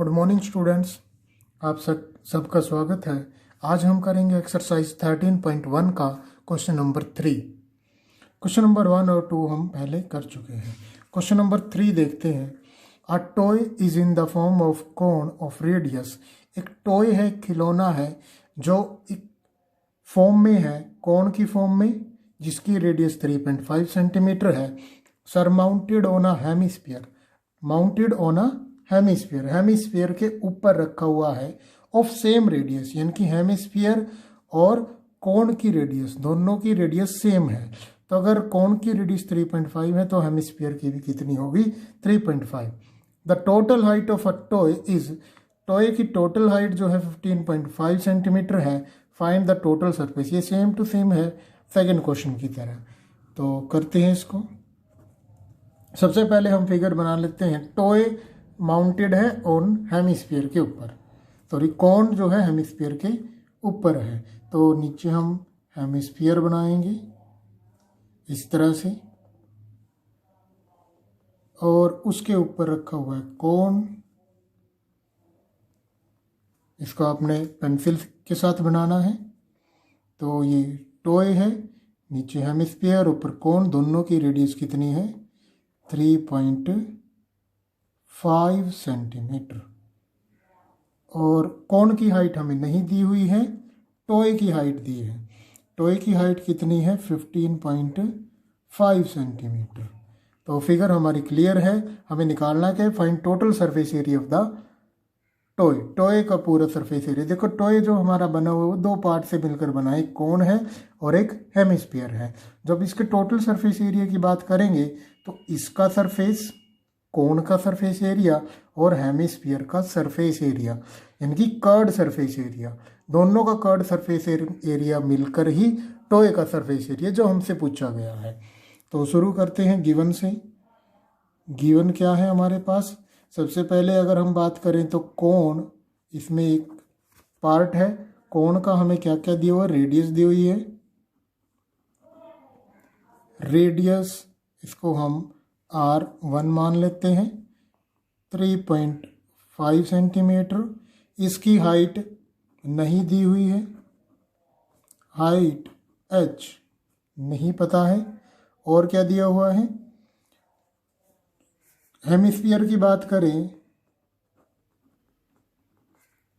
Good morning students, आप सबका स्वागत है। आज हम करेंगे एक्सरसाइज 13.1 का क्वेश्चन नंबर 3। क्वेश्चन नंबर 1 और 2 हम पहले कर चुके हैं। क्वेश्चन नंबर 3 देखते हैं। A toy is in the form of cone of radius. एक टॉय है, खिलौना है जो एक फॉर्म में है, कोन की फॉर्म में, जिसकी रेडियस 3.5 सेंटीमीटर है। Surmounted on a hemisphere, mounted on a hemisphere, hemisphere के ऊपर रखा हुआ है। ऑफ सेम रेडियस, यानी कि हेमिस्फीयर और कोन की रेडियस, दोनों की रेडियस सेम है। तो अगर कोन की रेडियस 3.5 है तो हेमिस्फीयर की भी कितनी होगी? 3.5। The total height of a toy is, toy की टोटल हाइट जो है 15.5 सेंटीमीटर है। Find the total surface. ये सेम टू सेम है सेकेंड क्वेश्चन की तरह। तो करते हैं इसको। सबसे पहले हम फिगर बना लेते हैं। टॉय माउंटेड है ऑन हेमिस्फीयर के ऊपर, सॉरी कोन जो है हेमिस्फीयर के ऊपर है। तो नीचे हम हेमिस्फीयर बनाएंगे इस तरह से, और उसके ऊपर रखा हुआ है कोन। इसको आपने पेंसिल के साथ बनाना है। तो ये टॉय है, नीचे हेमिस्फीयर, ऊपर कोन, दोनों की रेडियस कितनी है? 3.5 सेंटीमीटर। और कोन की हाइट हमें नहीं दी हुई है, टॉय की हाइट दी है। टॉय की हाइट कितनी है? 15.5 सेंटीमीटर। तो फिगर हमारी क्लियर है। हमें निकालना क्या है? Find total surface area of the toy. Toy का पूरा सरफेस एरिया। देखो टॉय जो हमारा बना हुआ है वो दो पार्ट से मिलकर बना है, एक कोन है और एक हेमिस्फीयर है। जब इसके टोटल सरफेस एरिया की बात करेंगे तो इसका सरफेस, कोन का सरफेस एरिया और हेमिस्फीयर का सरफेस एरिया, यानी कि कर्ड सरफेस एरिया, दोनों का कर्ड सरफेस एरिया मिलकर ही टॉय का सरफेस एरिया जो हमसे पूछा गया है। तो शुरू करते हैं गिवन से। गिवन क्या है हमारे पास? सबसे पहले अगर हम बात करें तो कोन, इसमें एक पार्ट है कोन का, हमें क्या क्या दिया हुआ? रेडियस दी हुई है। रेडियस इसको हम R1 मान लेते हैं, 3.5 सेंटीमीटर। इसकी हाइट नहीं दी हुई है, हाइट H नहीं पता है। और क्या दिया हुआ है? हेमिस्फीयर की बात करें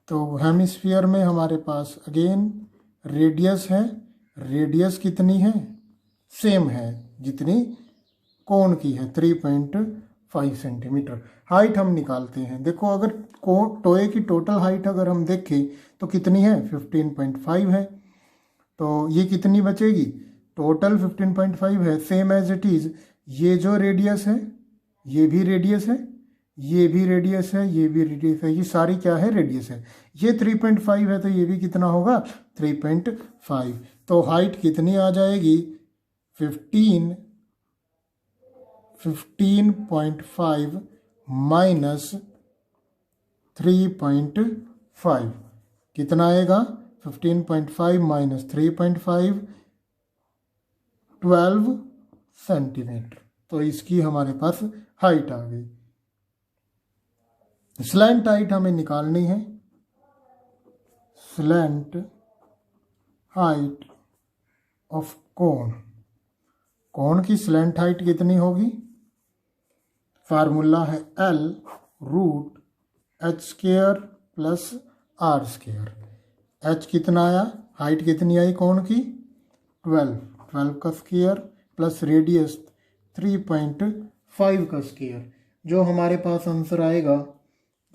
तो हेमिस्फीयर में हमारे पास अगेन रेडियस है। रेडियस कितनी है? सेम है जितनी कोन की है, 3.5 सेंटीमीटर। हाइट हम निकालते हैं। देखो अगर टॉय की टोटल हाइट अगर हम देखें तो कितनी है? 15.5 है। तो ये कितनी बचेगी? टोटल 15.5 है, सेम एज इट इज। ये जो रेडियस है ये भी रेडियस है, ये भी रेडियस है, ये भी रेडियस है, ये सारी क्या है? रेडियस है। ये 3.5 है तो ये भी कितना होगा? 3.5। तो हाइट कितनी आ जाएगी? 15.5 माइनस 3.5 कितना आएगा? 15.5 माइनस 3.5, 12 सेंटीमीटर। तो इसकी हमारे पास हाइट आ गई। स्लैंट हाइट हमें निकालनी है। स्लैंट हाइट ऑफ कोन, कोन की स्लैंट हाइट कितनी होगी? फार्मूला है L√h² प्लस R²। h कितना आया? हाइट कितनी आई कोन की? 12 का स्क्वायर प्लस रेडियस 3.5 का स्क्वायर, जो हमारे पास आंसर आएगा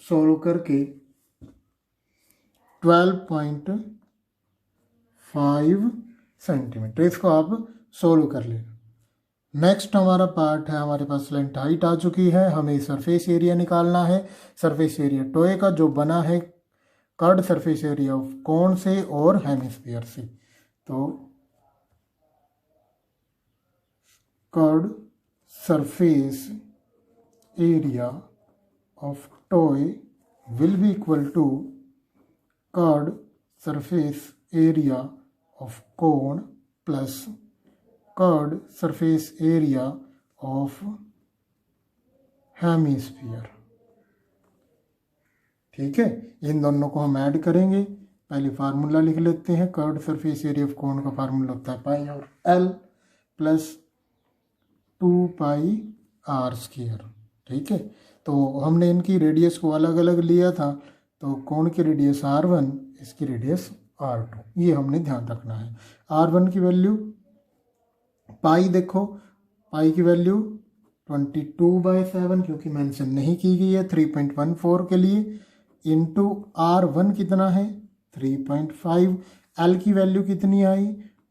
सोल्व करके 12.5 सेंटीमीटर। इसको आप सोल्व कर लेना। नेक्स्ट हमारा पार्ट है, हमारे पास स्लैंट हाइट आ चुकी है, हमें सरफेस एरिया निकालना है। सरफेस एरिया टॉय का जो बना है curd surface area of cone से और हेमिस्फीयर से। तो curd surface area of toy will be equal to curved surface area of cone plus curved surface area of hemisphere। ठीक है, इन दोनों को हम ऐड करेंगे। पहले फार्मूला लिख लेते हैं। Curved surface area of cone का फार्मूला होता है पाई और एल प्लस 2πr²। ठीक है, तो हमने इनकी रेडियस को अलग अलग लिया था, तो कोण की रेडियस r1, इसकी रेडियस r2, ये हमने ध्यान रखना है। r1 की वैल्यू पाई, देखो पाई की वैल्यू 22/7 क्योंकि मेंशन नहीं की गई है 3.14 के लिए, इंटू r1 कितना है 3.5, l की वैल्यू कितनी आई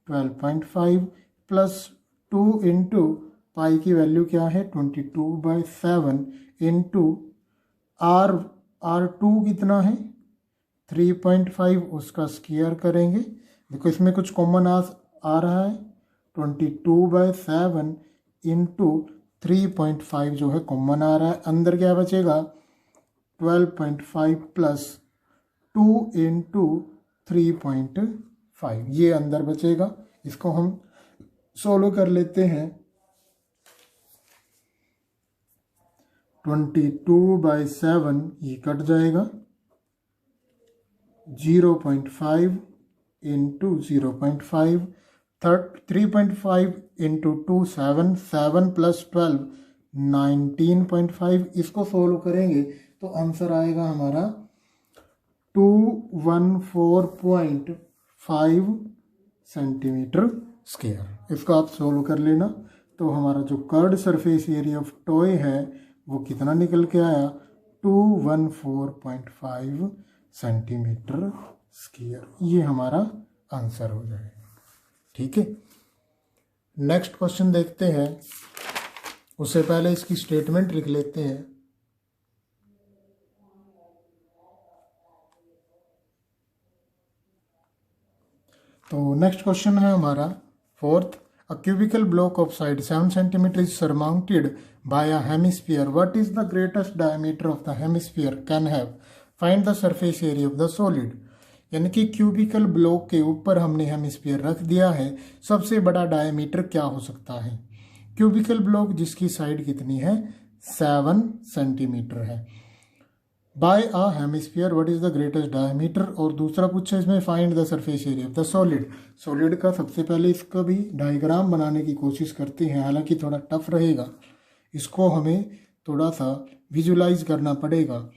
12.5 प्लस 2 इंटू पाई की वैल्यू क्या है 22/7 इंटू r2 कितना है 3.5, उसका स्क्वायर करेंगे। देखो इसमें कुछ कॉमन आ रहा है, 22/7 इंटू 3.5 जो है कॉमन आ रहा है, अंदर क्या बचेगा 12.5 प्लस 2 इंटू 3.5, ये अंदर बचेगा। इसको हम सोल्व कर लेते हैं। 22/7 ये कट जाएगा, 0.5 इंटू 0.5, 3.5 इंटू 2 7, 7 प्लस 12 19.5। इसको सोल्व करेंगे तो आंसर आएगा हमारा 214.5 सेंटीमीटर स्क्वायर। इसको आप सोल्व कर लेना। तो हमारा जो curved surface area of toy है वो कितना निकल के आया 214.5 सेंटीमीटर स्क्वायर, ये हमारा आंसर हो जाएगा। ठीक है, नेक्स्ट क्वेश्चन देखते हैं। उससे पहले इसकी स्टेटमेंट लिख लेते हैं। तो नेक्स्ट क्वेश्चन है हमारा fourth, a cubical block of side 7 cm is surmounted by a hemisphere. What is the greatest diameter of the hemisphere can have? Find the surface area of the solid. यानी कि cubical block के ऊपर हमने hemisphere रख दिया है, सबसे बड़ा डायमीटर क्या हो सकता है। क्यूबिकल ब्लॉक जिसकी साइड कितनी है 7 सेंटीमीटर है। By a hemisphere what is the greatest diameter, और दूसरा पूछा इसमें find the surface area of the solid. Solid का सबसे पहले इसका भी डायग्राम बनाने की कोशिश करते हैं, हालांकि थोड़ा टफ रहेगा, इसको हमें थोड़ा सा विजुलाइज करना पड़ेगा।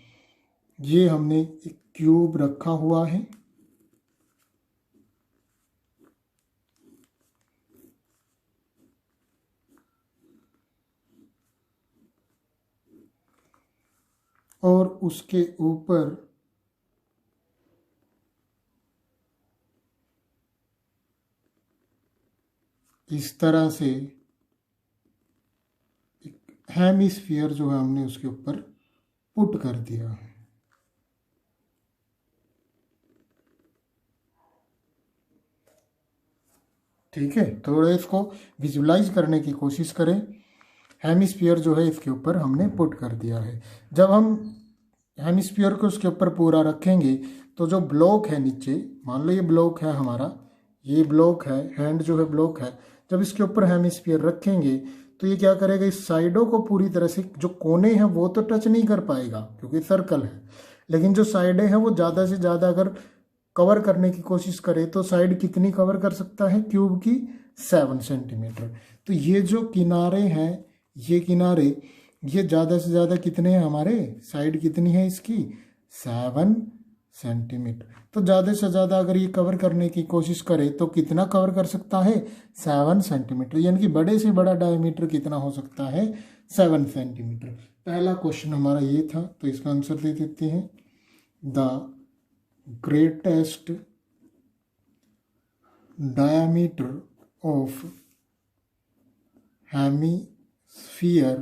ये हमने एक क्यूब रखा हुआ है, और उसके ऊपर इस तरह से एक हेमिस्फीयर जो है हमने उसके ऊपर पुट कर दिया है। ठीक है, थोड़ा इसको विजुलाइज करने की कोशिश करें। हेमिस्फीयर जो है इसके ऊपर हमने पुट कर दिया है। जब हम हेमिस्फीयर को उसके ऊपर पूरा रखेंगे तो जो ब्लॉक है नीचे, मान लो ये ब्लॉक है हमारा, ये ब्लॉक है, हैंड जो है ब्लॉक है, जब इसके ऊपर हेमिस्फीयर रखेंगे तो ये क्या करेगा, इस साइडों को पूरी तरह से, जो कोने हैं वो तो टच नहीं कर पाएगा क्योंकि सर्कल है, लेकिन जो साइडें हैं वो ज़्यादा से ज़्यादा अगर कवर करने की कोशिश करे तो साइड कितनी कवर कर सकता है क्यूब की 7 सेंटीमीटर। तो ये जो किनारे हैं, ये किनारे, ये ज़्यादा से ज़्यादा कितने हैं हमारे, साइड कितनी है इसकी 7 सेंटीमीटर। तो ज़्यादा से ज़्यादा अगर ये कवर करने की कोशिश करे तो कितना कवर कर सकता है 7 सेंटीमीटर, यानी कि बड़े से बड़ा डायमीटर कितना हो सकता है 7 सेंटीमीटर। पहला क्वेश्चन हमारा ये था, तो इसका आंसर दे देते हैं the greatest diameter of hemisphere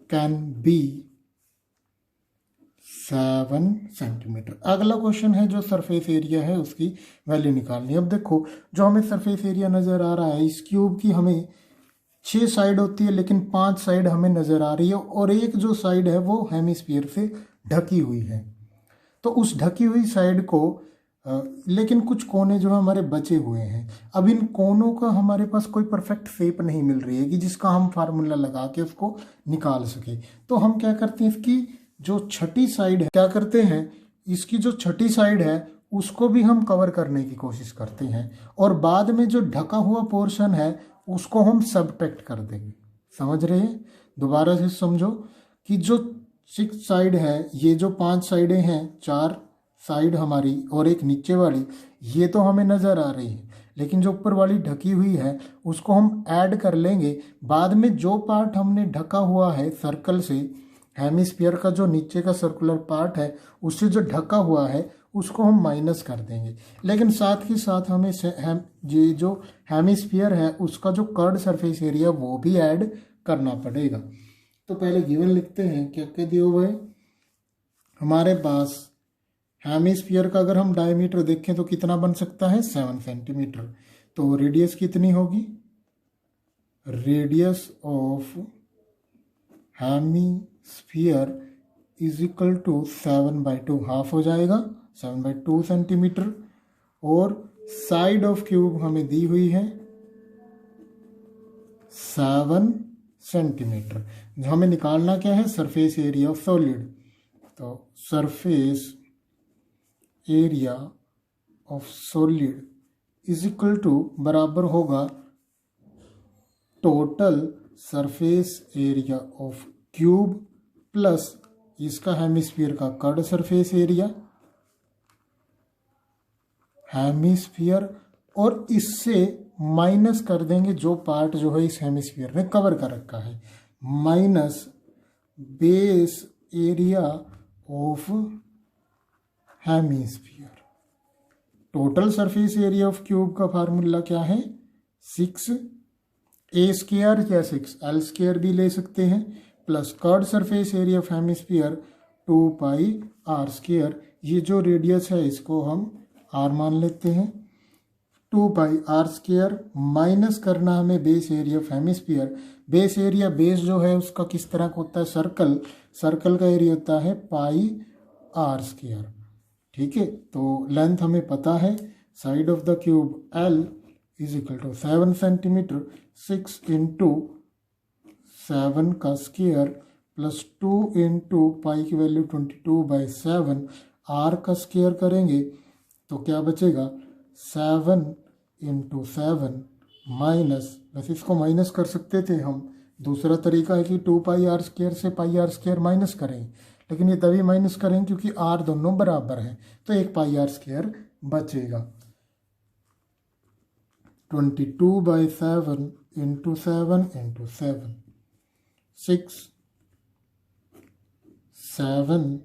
can be 7 centimetre. अगला क्वेश्चन है जो सरफेस एरिया है उसकी वैल्यू निकालनी है। अब देखो जो हमें सरफेस एरिया नज़र आ रहा है, इस क्यूब की हमें 6 साइड होती है लेकिन 5 साइड हमें नज़र आ रही है, और एक जो साइड है वो हेमिस्फीयर से ढकी हुई है। तो उस ढकी हुई साइड को लेकिन कुछ कोने जो है हमारे बचे हुए हैं। अब इन कोनों का हमारे पास कोई परफेक्ट शेप नहीं मिल रही है कि जिसका हम फार्मूला लगा के उसको निकाल सके। तो हम क्या करते हैं, इसकी जो छठी साइड है क्या करते हैं, इसकी जो छठी साइड है उसको भी हम कवर करने की कोशिश करते हैं और बाद में जो ढका हुआ पोर्शन है उसको हम सबट्रैक्ट कर देंगे। समझ रहे हैं? दोबारा से समझो कि जो 6 साइड है, ये जो 5 साइडें हैं, 4 साइड हमारी और एक नीचे वाली, ये तो हमें नज़र आ रही है, लेकिन जो ऊपर वाली ढकी हुई है उसको हम ऐड कर लेंगे। बाद में जो पार्ट हमने ढका हुआ है सर्कल से, हेमिस्फीयर का जो नीचे का सर्कुलर पार्ट है उससे जो ढका हुआ है उसको हम माइनस कर देंगे। लेकिन साथ ही साथ हमें ये जो हेमिस्फीयर है उसका जो कर्ड सरफेस एरिया वो भी ऐड करना पड़ेगा। तो पहले गिवन लिखते हैं, क्या क्या दिए हुए हैं हमारे पास। हेमिस्फीयर का अगर हम डायमीटर देखें तो कितना बन सकता है, 7 सेंटीमीटर। तो रेडियस कितनी होगी, radius of hemisphere is equal to 7/2, half हो जाएगा, 7/2 सेंटीमीटर। और साइड ऑफ क्यूब हमें दी हुई है 7 सेंटीमीटर। हमें निकालना क्या है, सरफेस एरिया ऑफ सॉलिड। तो surface area of solid is equal to बराबर होगा total surface area of cube plus इसका हेमिस्फीयर का कर्ड सरफेस एरिया, हेमिस्फीयर, और इससे माइनस कर देंगे जो पार्ट जो है इस हेमिस्फीयर ने कवर कर रखा है, minus base area of hemisphere. Total surface area of cube का फार्मूला क्या है, 6a² या 6l² भी ले सकते हैं, plus curd surface area of hemisphere 2πr²। ये जो रेडियस है इसको हम r मान लेते हैं, 2πr² माइनस करना हमें base area of hemisphere. Base area, base जो है उसका किस तरह का होता है, सर्कल, सर्कल का एरिया होता है πr²। ठीक है, तो लेंथ हमें पता है, side of the cube L is equal to 7 centimetre, 6 into 7 का स्क्वायर प्लस 2 इंटू पाई की वैल्यू 22/7, r का स्क्वायर करेंगे तो क्या बचेगा, 7 इंटू 7 माइनस, वैसे इसको माइनस कर सकते थे हम, दूसरा तरीका है कि 2πr² से πr² माइनस करें, लेकिन ये तभी माइनस करें क्योंकि r दोनों बराबर हैं, तो एक πr² बचेगा। 22/7 इंटू 7 इंटू 7, 6, 7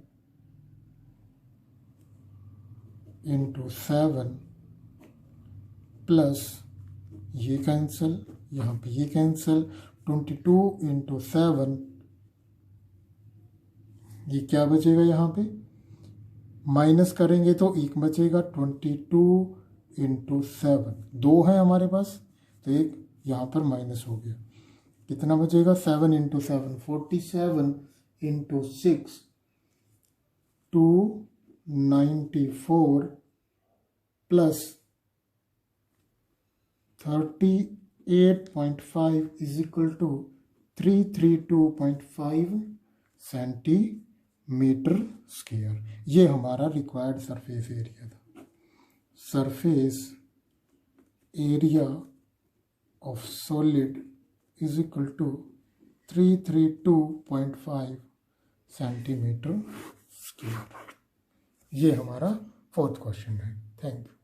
इंटू 7 प्लस ये कैंसिल, यहाँ पे ये कैंसिल, 22 इंटू 7, ये क्या बचेगा, यहाँ पे माइनस करेंगे तो 1 बचेगा, 22 इंटू 7, 2 है हमारे पास तो एक यहाँ पर माइनस हो गया, कितना बचेगा, 7 into 7, 47 into 6, 294 plus 38.5 is equal to 332.5 centimetre square. ये हमारा रिक्वायर्ड सरफेस एरिया था। Surface area of solid is equal to 332.5 centimetre square. ये हमारा 4th क्वेश्चन है। Thank you.